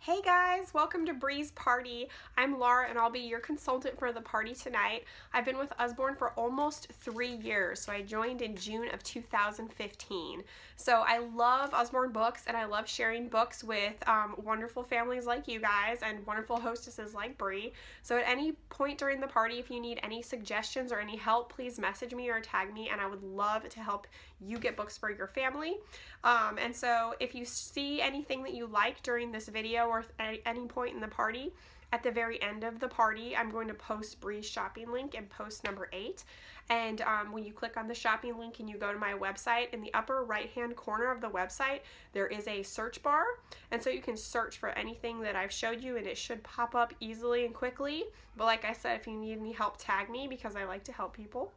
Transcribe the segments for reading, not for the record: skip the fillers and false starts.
Hey guys, welcome to Bree's Party. I'm Laura and I'll be your consultant for the party tonight. I've been with Usborne for almost 3 years, so I joined in June of 2015. So I love Usborne books and I love sharing books with wonderful families like you guys and wonderful hostesses like Bree. So at any point during the party, if you need any suggestions or any help, please message me or tag me and I would love to help you get books for your family. And so if you see anything that you like during this video or at any point in the party, at the very end of the party, I'm going to post Bree's shopping link in post number 8. And when you click on the shopping link and you go to my website, in the upper right hand corner of the website, there is a search bar. And so you can search for anything that I've showed you and it should pop up easily and quickly. But like I said, if you need any help, tag me because I like to help people.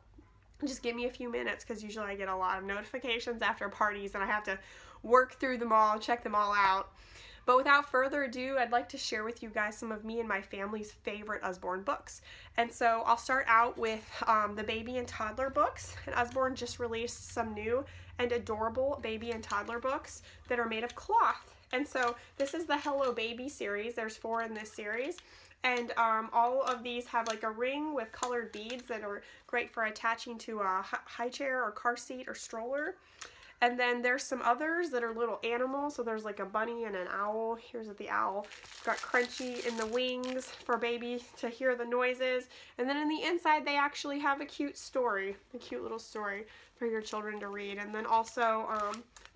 Just give me a few minutes because usually I get a lot of notifications after parties and I have to work through them all, check them all out. But without further ado, I'd like to share with you guys some of me and my family's favorite Usborne books. And so I'll start out with the baby and toddler books. And Usborne just released some new and adorable baby and toddler books that are made of cloth. And so this is the Hello Baby series. There's 4 in this series. And all of these have like a ring with colored beads that are great for attaching to a high chair or car seat or stroller. And then there's some others that are little animals. So there's like a bunny and an owl. Here's the owl. It's got Crunchy in the wings for baby to hear the noises. And then in the inside they actually have a cute story, a cute little story for your children to read. And then also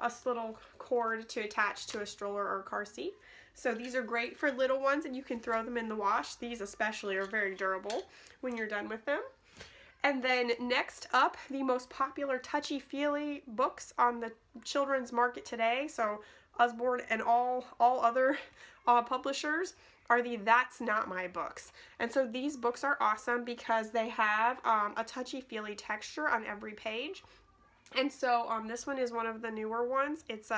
a little cord to attach to a stroller or car seat. So these are great for little ones and you can throw them in the wash. These especially are very durable when you're done with them. And then next up, the most popular touchy-feely books on the children's market today, so Usborne and all other publishers, are the That's Not My books. And so these books are awesome because they have a touchy-feely texture on every page. And so this one is one of the newer ones. It's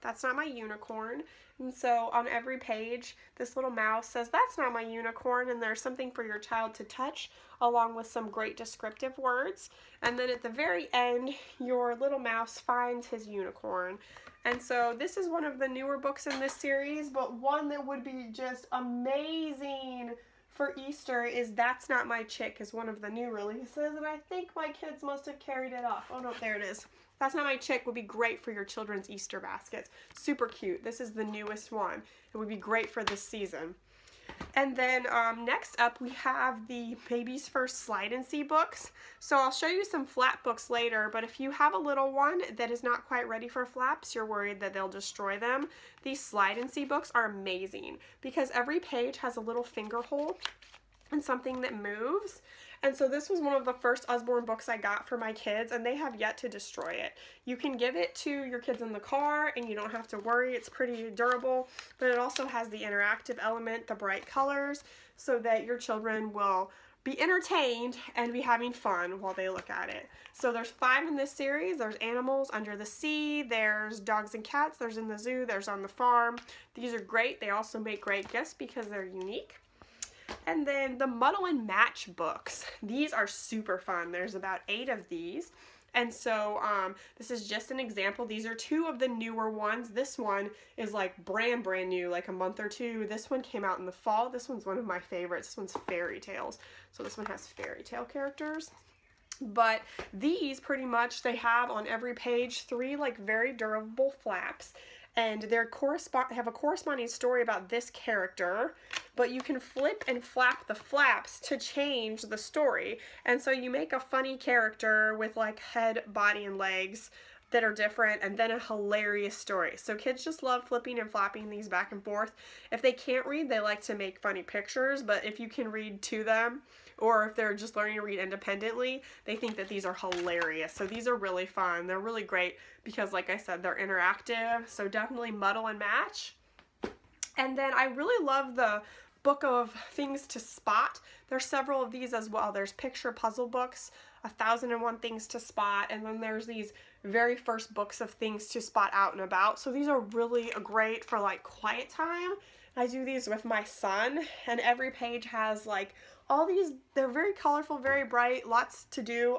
That's Not My Unicorn. And so on every page, this little mouse says, "That's not my unicorn," and there's something for your child to touch along with some great descriptive words. And then at the very end, your little mouse finds his unicorn. And so this is one of the newer books in this series, but one that would be just amazing for Easter is That's Not My Chick, is one of the new releases, and I think my kids must have carried it off. Oh no, there it is. That's Not My Chick would be great for your children's Easter baskets. Super cute. This is the newest one. It would be great for this season. And then next up we have the Baby's First Slide and See books. So I'll show you some flap books later, but if you have a little one that is not quite ready for flaps, you're worried that they'll destroy them, these Slide and See books are amazing because every page has a little finger hole and something that moves. And so this was one of the first Usborne books I got for my kids and they have yet to destroy it. You can give it to your kids in the car and you don't have to worry, it's pretty durable, but it also has the interactive element, the bright colors, so that your children will be entertained and be having fun while they look at it. So there's 5 in this series. There's Animals Under the Sea, there's Dogs and Cats, there's In the Zoo, there's On the Farm. These are great. They also make great gifts because they're unique. And then the Muddle and Match books. These are super fun. There's about 8 of these. And so this is just an example. These are 2 of the newer ones. This one is like brand new, like a month or 2. This one came out in the fall. This one's one of my favorites. This one's fairy tales. So this one has fairy tale characters. But these pretty much, they have on every page 3 like very durable flaps. And they have a corresponding story about this character, but you can flip and flap the flaps to change the story. And so you make a funny character with like head, body, and legs that are different, and then a hilarious story. So kids just love flipping and flapping these back and forth. If they can't read, they like to make funny pictures, but if you can read to them, or if they're just learning to read independently, they think that these are hilarious. So these are really fun. They're really great because, like I said, they're interactive. So definitely Muddle and Match. And then I really love the book of things to spot. There's several of these as well. There's picture puzzle books, 1001 Things to Spot, and then there's these very first books of things to spot out and about. So these are really great for like quiet time. I do these with my son, and every page has like all these, they're very colorful, very bright, lots to do,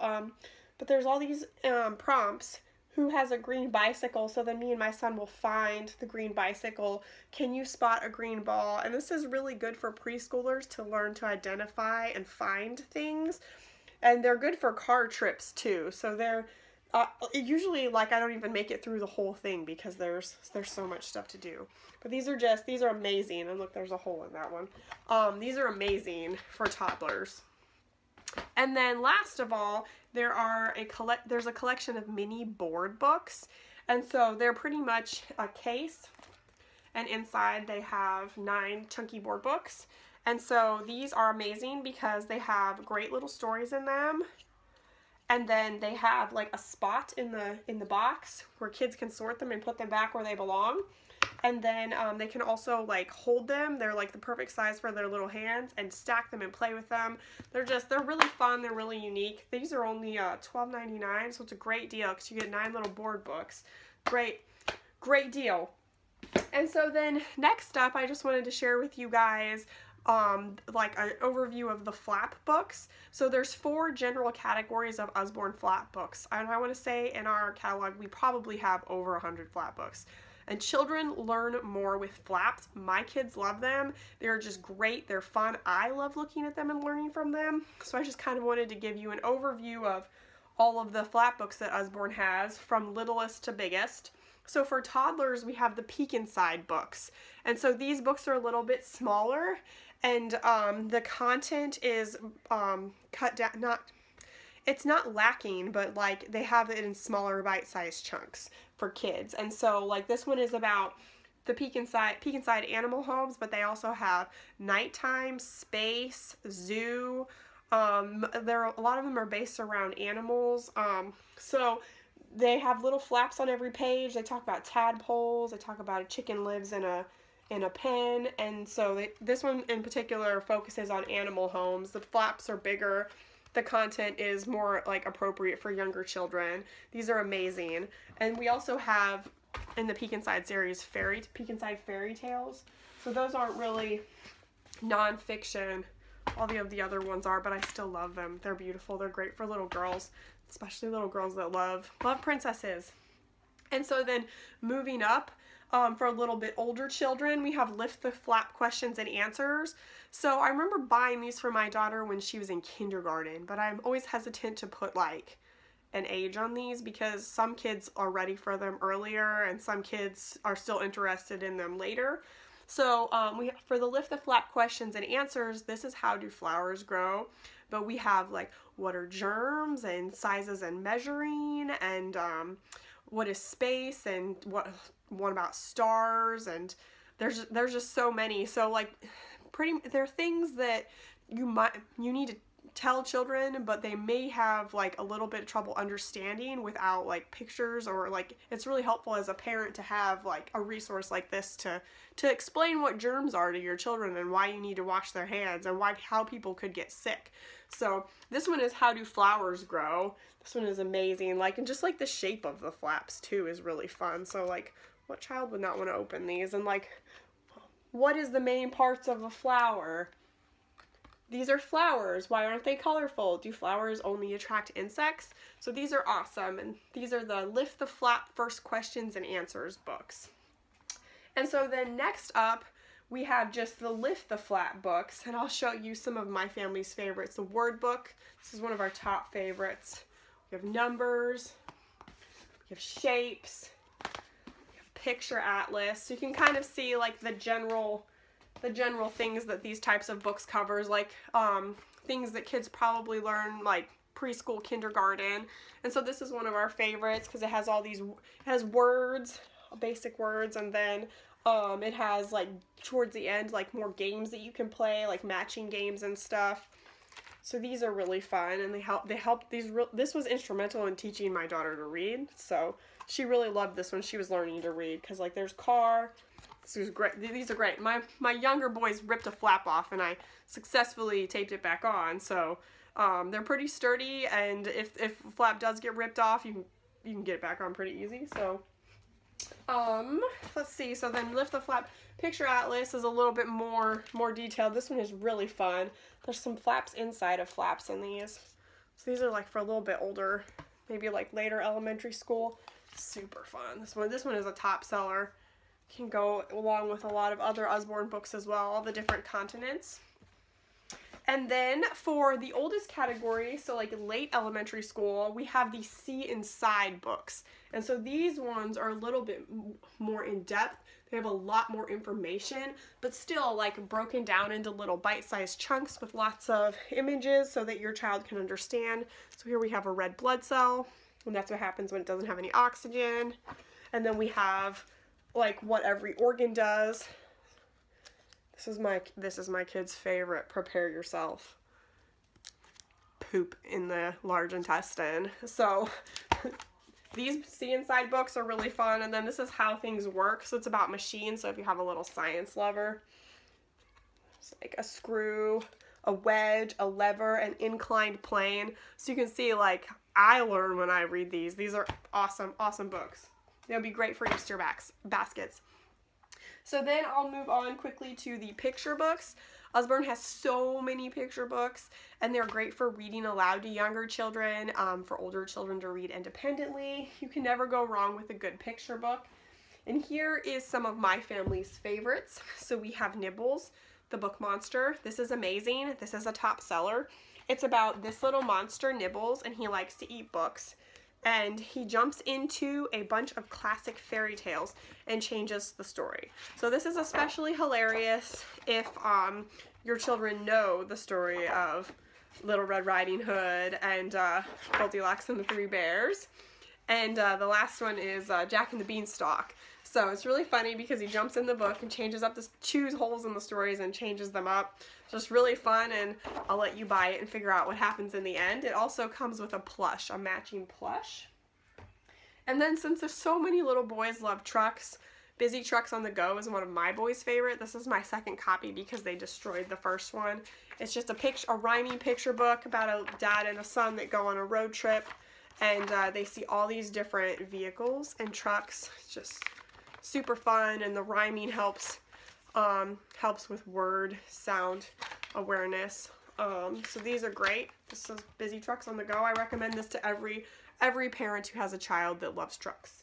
but there's all these prompts. who has a green bicycle, so then me and my son will find the green bicycle. Can you spot a green ball? And this is really good for preschoolers to learn to identify and find things. And they're good for car trips too. So they're usually, like, I don't even make it through the whole thing because there's so much stuff to do. But these are amazing. And look, there's a hole in that one. These are amazing for toddlers. And then last of all, there's a collection of mini board books. And so they're pretty much a case, and inside they have 9 chunky board books. And so these are amazing because they have great little stories in them. And then they have like a spot in the box where kids can sort them and put them back where they belong. And then they can also like hold them. They're like the perfect size for their little hands, and stack them and play with them. They're really fun. They're really unique. These are only $12.99, so it's a great deal because you get 9 little board books. Great deal. And so then next up, I just wanted to share with you guys like an overview of the flap books. So there's 4 general categories of Usborne flap books. And I want to say in our catalog, we probably have over 100 flap books. And children learn more with flaps. My kids love them. They're just great. They're fun. I love looking at them and learning from them. So I just kind of wanted to give you an overview of all of the flap books that Usborne has, from littlest to biggest. So for toddlers, we have the Peek Inside books. And so these books are a little bit smaller, and the content is cut down, it's not lacking, but like they have it in smaller bite-sized chunks for kids. And so like this one is about the Peek Inside animal homes, but they also have nighttime, space, zoo. A lot of them are based around animals. So they have little flaps on every page. They talk about tadpoles. They talk about a chicken lives in a pen. And so this one in particular focuses on animal homes. The flaps are bigger. The content is more like appropriate for younger children. These are amazing. And we also have in the Peek Inside series Peek Inside fairy tales. So those aren't really nonfiction. All the other ones are, but I still love them. They're beautiful. They're great for little girls, especially little girls that love princesses. And so then moving up, for a little bit older children, we have Lift the Flap questions and answers. So I remember buying these for my daughter when she was in kindergarten, but I'm always hesitant to put like an age on these because some kids are ready for them earlier and some kids are still interested in them later. So for the Lift the Flap questions and answers, this is how do flowers grow. But we have like what are germs and sizes and measuring, and what is space, and what about stars, and there's just so many. So like they're things that you need to tell children, but they may have like a little bit of trouble understanding without like pictures, or like it's really helpful as a parent to have like a resource like this to explain what germs are to your children and why you need to wash their hands and how people could get sick. So this one is how do flowers grow. This one is amazing. Like, and just like the shape of the flaps too is really fun. So like, what child would not want to open these? And like, what is the main parts of a flower? These are flowers. Why aren't they colorful? Do flowers only attract insects? So these are awesome. And these are the Lift the Flap First Questions and Answers books. And so then next up, we have just the Lift the Flap books. And I'll show you some of my family's favorites. The word book. This is one of our top favorites. We have numbers. We have shapes. We have picture atlas. So you can kind of see like the general things that these types of books covers, like things that kids probably learn like preschool, kindergarten. And so this is one of our favorites because it has words, basic words, and then it has like towards the end like more games that you can play, like matching games and stuff. So these are really fun, and this was instrumental in teaching my daughter to read. So she really loved this when she was learning to read, because like there's car. This is great. These are great. My younger boys ripped a flap off, and I successfully taped it back on. So they're pretty sturdy, and if a flap does get ripped off, you can get it back on pretty easy. So let's see. So then Lift the Flap Picture Atlas is a little bit more detailed. This one is really fun. There's some flaps inside of flaps in these. So these are like for a little bit older, maybe like later elementary school. Super fun. This one is a top seller. Can go along with a lot of other Usborne books as well, all the different continents. And then for the oldest category, so like late elementary school, we have the See Inside books. And so these ones are a little bit more in depth. They have a lot more information, but still like broken down into little bite-sized chunks with lots of images so that your child can understand. So here we have a red blood cell, and that's what happens when it doesn't have any oxygen. And then we have like what every organ does. This is my kid's favorite. Prepare yourself. Poop in the large intestine. So these See Inside books are really fun. And then this is How Things Work. So it's about machines. So if you have a little science lover, it's like a screw, a wedge, a lever, an inclined plane. So you can see, like, I learn when I read these. These are awesome, awesome books. They'll be great for Easter baskets. So then I'll move on quickly to the picture books. Usborne has so many picture books, and they're great for reading aloud to younger children, for older children to read independently. You can never go wrong with a good picture book. And here is some of my family's favorites. So we have Nibbles, the book monster. This is amazing. This is a top seller. It's about this little monster, Nibbles, and he likes to eat books. And he jumps into a bunch of classic fairy tales and changes the story. So this is especially hilarious if your children know the story of Little Red Riding Hood and Goldilocks and the Three Bears. And the last one is Jack and the Beanstalk. So it's really funny because he jumps in the book and changes up chews holes in the stories and changes them up. It's just really fun, and I'll let you buy it and figure out what happens in the end. It also comes with a plush, a matching plush. And then since there's so many little boys love trucks, Busy Trucks on the Go is one of my boys' favorite. This is my second copy because they destroyed the first one. It's just a rhyming picture book about a dad and a son that go on a road trip, and they see all these different vehicles and trucks. It's just super fun, and the rhyming helps with word sound awareness. So these are great. This is Busy Trucks on the Go. I recommend this to every parent who has a child that loves trucks.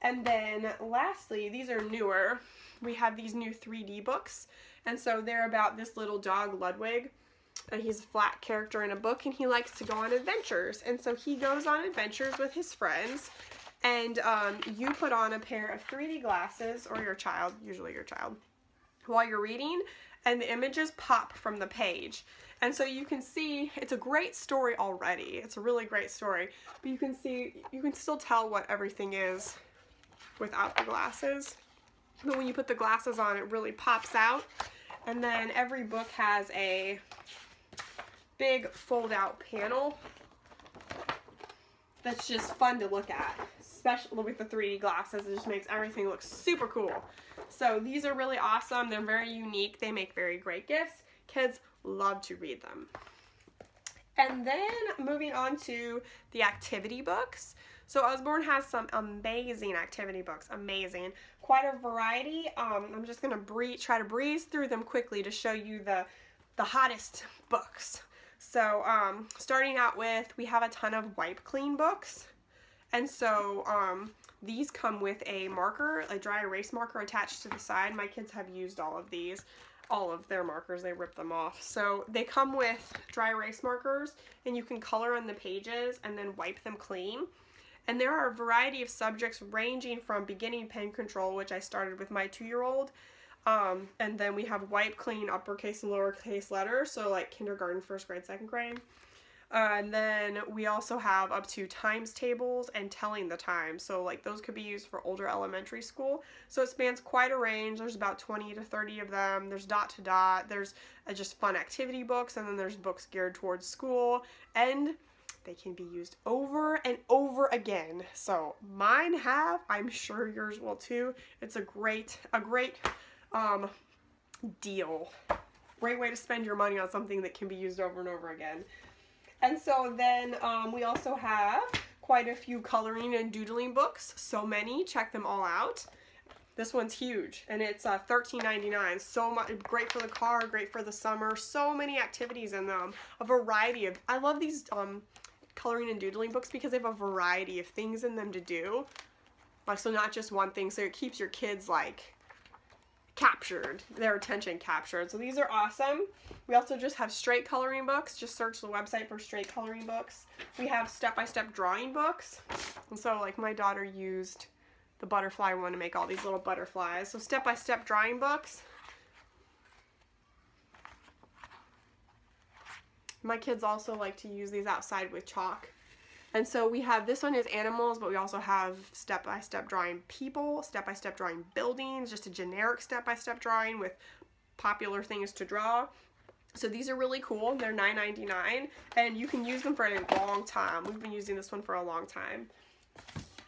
And then lastly, these are newer. We have these new 3D books, and so they're about this little dog, Ludwig. And he's a flat character in a book, and he likes to go on adventures. And so he goes on adventures with his friends, and you put on a pair of 3D glasses, or your child, usually your child, while you're reading, and the images pop from the page. And so you can see, it's a great story already. It's a really great story, but you can still tell what everything is without the glasses. But when you put the glasses on, it really pops out. And then every book has a big fold-out panel that's just fun to look at, especially with the 3D glasses. It just makes everything look super cool. So these are really awesome. They're very unique. They make very great gifts. Kids love to read them. And then moving on to the activity books. So Usborne has some amazing activity books, amazing. Quite a variety. I'm just going to try to breeze through them quickly to show you the hottest books. So starting out with, we have a ton of wipe clean books. And so these come with a marker, a dry erase marker attached to the side. My kids have used all of their markers. They rip them off. So they come with dry erase markers, and you can color on the pages and then wipe them clean. And there are a variety of subjects ranging from beginning pen control, which I started with my 2-year-old, and then we have wipe clean uppercase and lowercase letters, so like kindergarten, 1st grade, 2nd grade. And then we also have up to times tables and telling the time. So like those could be used for older elementary school. So it spans quite a range. There's about 20 to 30 of them. There's dot to dot. There's just fun activity books. And then there's books geared towards school. And they can be used over and over again. So mine have. I'm sure yours will too. It's a great deal. Great way to spend your money on something that can be used over and over again. And so then we also have quite a few coloring and doodling books. So many. Check them all out. This one's huge, and it's $13.99. So much, great for the car, great for the summer. So many activities in them. A variety of. I love these coloring and doodling books because they have a variety of things in them to do. Like, so not just one thing, so it keeps your kids, like, captured, their attention captured. So these are awesome. We also just have straight coloring books. Just search the website for straight coloring books. We have step-by-step drawing books. And so, like, my daughter used the butterfly one to make all these little butterflies. So step-by-step drawing books. My kids also like to use these outside with chalk. And so we have, this one is animals, but we also have step-by-step drawing people, step-by-step drawing buildings, just a generic step-by-step drawing with popular things to draw. So these are really cool. They're $9.99, and you can use them for a long time. We've been using this one for a long time.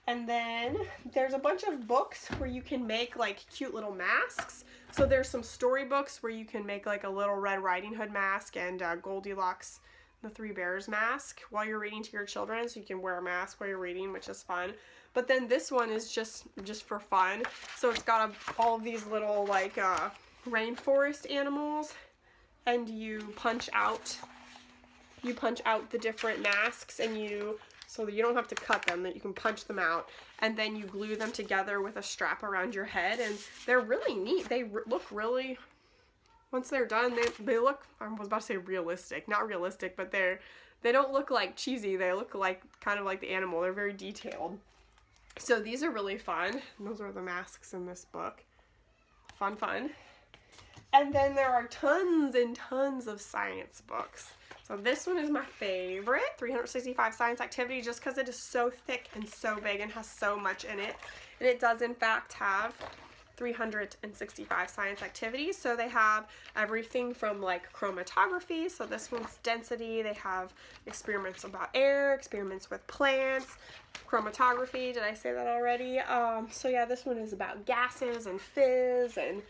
And then there's a bunch of books where you can make like cute little masks. So there's some storybooks where you can make like a little Red Riding Hood mask and Goldilocks the Three Bears mask while you're reading to your children, so you can wear a mask while you're reading, which is fun. But then this one is just for fun. So it's got all of these little like rainforest animals, and you punch out the different masks, and so that you don't have to cut them, that you can punch them out, and then you glue them together with a strap around your head, and they're really neat. They look really, once they're done, they look, I was about to say realistic, not realistic, but they don't look like cheesy. They look like kind of like the animal. They're very detailed. So these are really fun. Those are the masks in this book. Fun, fun. And then there are tons and tons of science books. So this one is my favorite, 365 Science Activities, just because it is so thick and so big and has so much in it. And it does in fact have 365 science activities. So they have everything from like chromatography, so this one's density. They have experiments about air, experiments with plants, chromatography, did I say that already? So yeah, this one is about gases and fizz, and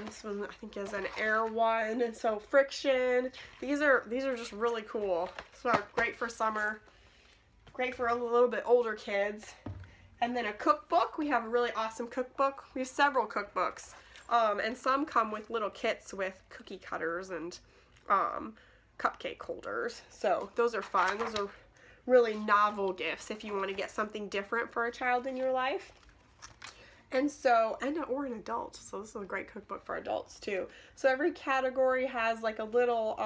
this one I think is an air one, and so friction. These are just really cool. So great for summer, great for a little bit older kids. And then a cookbook. We have a really awesome cookbook. We have several cookbooks. And some come with little kits with cookie cutters and cupcake holders. So those are fun. Those are really novel gifts if you want to get something different for a child in your life. And so, or an adult. So this is a great cookbook for adults too. So every category has like a little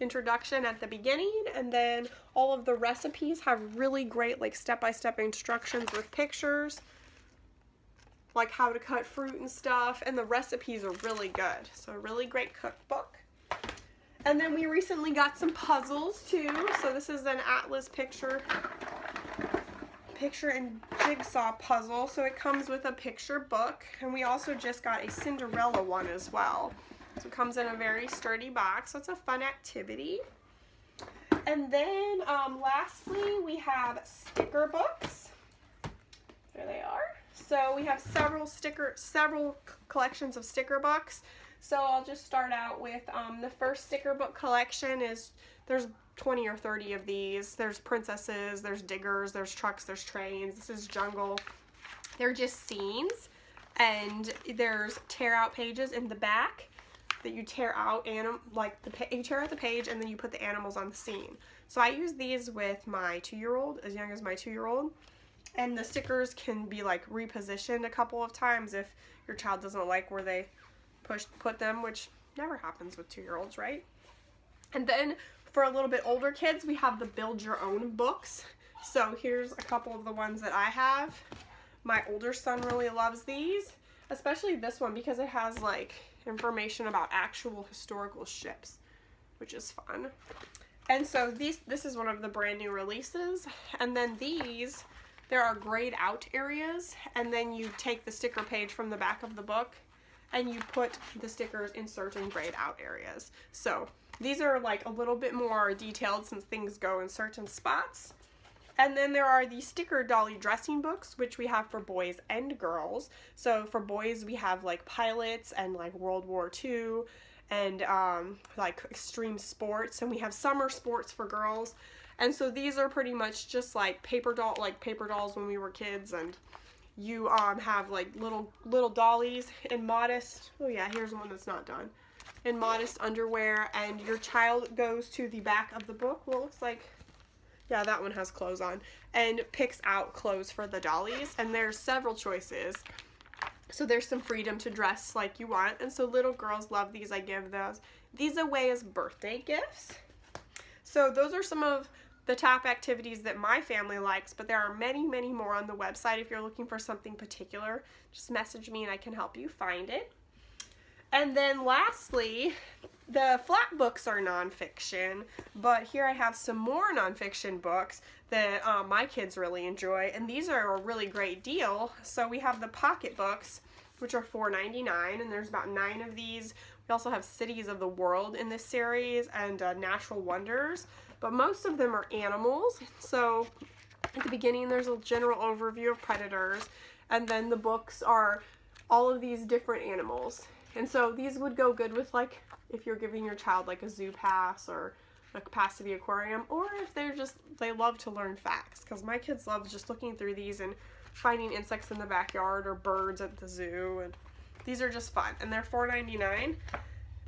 introduction at the beginning, and then all of the recipes have really great like step-by-step instructions with pictures, like how to cut fruit and stuff, and the recipes are really good. So a really great cookbook. And then we recently got some puzzles too. So this is an Atlas picture and jigsaw puzzle. So it comes with a picture book, and we also just got a Cinderella one as well. So it comes in a very sturdy box, so it's a fun activity. And then lastly, we have sticker books. There they are. So we have several collections of sticker books. So I'll just start out with the first sticker book collection is, there's 20 or 30 of these. There's princesses, there's diggers, there's trucks, there's trains. This is jungle. They're just scenes, and there's tear out pages in the back that you tear out, you tear out the page, and then you put the animals on the scene. So I use these with my 2-year-old, as young as my 2-year-old, and the stickers can be like repositioned a couple of times if your child doesn't like where they put them, which never happens with 2-year-olds, right? And then for a little bit older kids, we have the build your own books. So here's a couple of the ones that I have. My older son really loves these, especially this one because it has like information about actual historical ships, which is fun. And so this is one of the brand new releases. And then these, there are grayed out areas, and then you take the sticker page from the back of the book and you put the stickers in certain grayed out areas. So these are like a little bit more detailed since things go in certain spots. And then there are the sticker dolly dressing books, which we have for boys and girls. So for boys, we have like pilots and like World War II and like extreme sports. And we have summer sports for girls. And so these are pretty much just like paper dolls when we were kids. And you have like little dollies in modest, oh yeah, here's one that's not done, in modest underwear. And your child goes to the back of the book. Well, it looks like Yeah, that one has clothes on. And picks out clothes for the dollies. And there's several choices. So there's some freedom to dress like you want. And so little girls love these. I give these away as birthday gifts. So those are some of the top activities that my family likes, but there are many, many more on the website. If you're looking for something particular, just message me and I can help you find it. And then lastly, the flat books are nonfiction, but here I have some more nonfiction books that my kids really enjoy, and these are a really great deal. So we have the pocket books, which are $4.99, and there's about 9 of these. We also have Cities of the World in this series and Natural Wonders, but most of them are animals. So at the beginning there's a general overview of predators, and then the books are all of these different animals. And so these would go good with, like, if you're giving your child like a zoo pass or a capacity aquarium, or if they love to learn facts, because my kids love just looking through these and finding insects in the backyard or birds at the zoo, and these are just fun, and they're $4.99.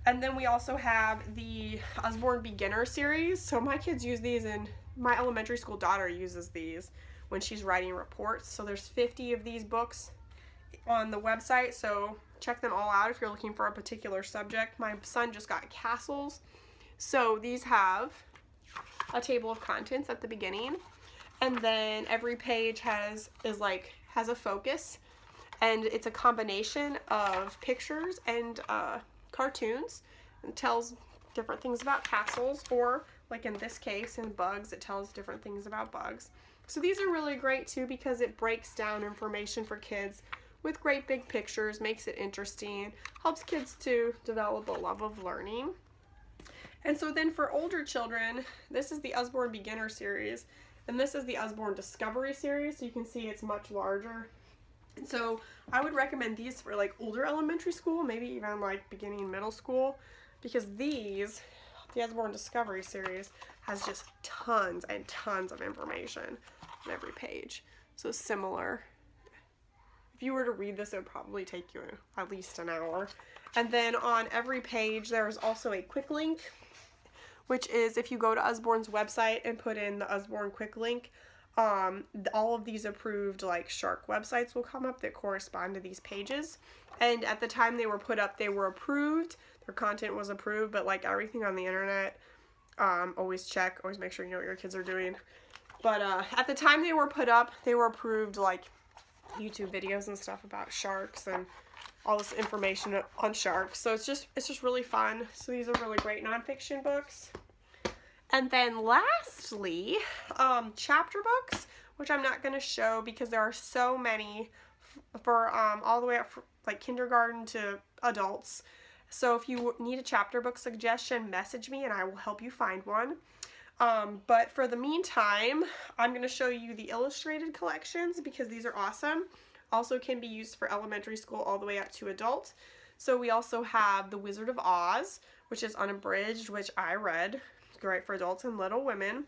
And then we also have the Usborne Beginner series. So my kids use these, and my elementary school daughter uses these when she's writing reports. So there's 50 of these books on the website, so check them all out if you're looking for a particular subject. My son just got castles, so these have a table of contents at the beginning, and then every page has a focus, and it's a combination of pictures and cartoons, and tells different things about castles, or like in this case in bugs, it tells different things about bugs. So these are really great too, because it breaks down information for kids with great big pictures, makes it interesting, helps kids to develop a love of learning. And so then for older children, this is the Usborne Beginner series, and this is the Usborne Discovery series, so you can see it's much larger. And so I would recommend these for like older elementary school, maybe even like beginning middle school, because the Usborne Discovery series has just tons and tons of information on every page. So similar. If you were to read this, it would probably take you at least an hour. And then on every page, there's also a quick link, which is if you go to Usborne's website and put in the Usborne quick link, all of these approved like shark websites will come up that correspond to these pages. And at the time they were put up, they were approved. Their content was approved, but like everything on the internet, always make sure you know what your kids are doing. But at the time they were put up, they were approved, like YouTube videos and stuff about sharks and all this information on sharks. So it's just really fun. So these are really great nonfiction books. And then lastly, chapter books, which I'm not going to show because there are so many for all the way up for, like, kindergarten to adults. So if you need a chapter book suggestion, message me and I will help you find one. But for the meantime, I'm going to show you the illustrated collections because these are awesome. Also can be used for elementary school all the way up to adult. So we also have The Wizard of Oz, which is unabridged, which I read. It's great for adults and Little Women.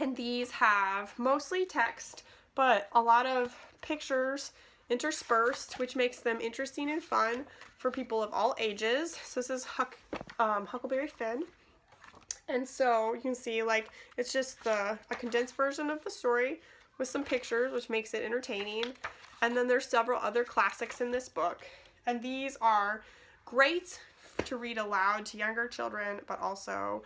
And these have mostly text, but a lot of pictures interspersed, which makes them interesting and fun for people of all ages. So this is Huckleberry Finn. And so you can see, like, it's just a condensed version of the story with some pictures, which makes it entertaining. And then there's several other classics in this book. And these are great to read aloud to younger children, but also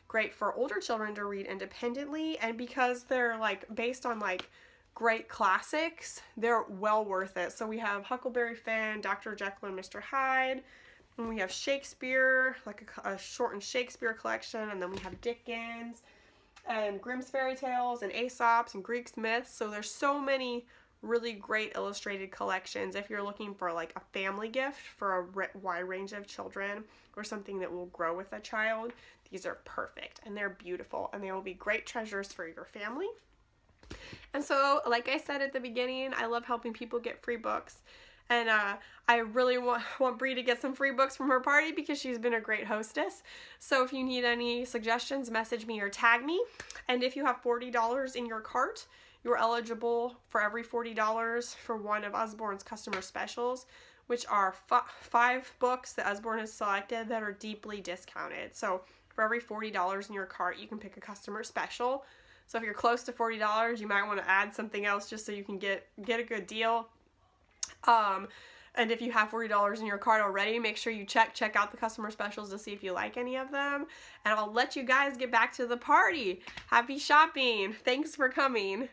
great for older children to read independently. And because they're, like, based on, like, great classics, they're well worth it. So we have Huckleberry Finn, Dr. Jekyll and Mr. Hyde. And we have Shakespeare, like a shortened Shakespeare collection, and then we have Dickens, and Grimm's Fairy Tales, and Aesop's, and Greek myths. So there's so many really great illustrated collections if you're looking for like a family gift for a wide range of children or something that will grow with a child. These are perfect, and they're beautiful, and they will be great treasures for your family. And so, like I said at the beginning, I love helping people get free books. And I really want Bree to get some free books from her party because she's been a great hostess. So if you need any suggestions, message me or tag me. And if you have $40 in your cart, you're eligible for every $40 for one of Usborne's customer specials, which are 5 books that Usborne has selected that are deeply discounted. So for For every $40 in your cart, you can pick a customer special. So if you're close to $40, you might want to add something else just so you can get a good deal. And if you have $40 in your cart already, make sure you check out the customer specials to see if you like any of them. And I'll let you guys get back to the party. Happy shopping. Thanks for coming.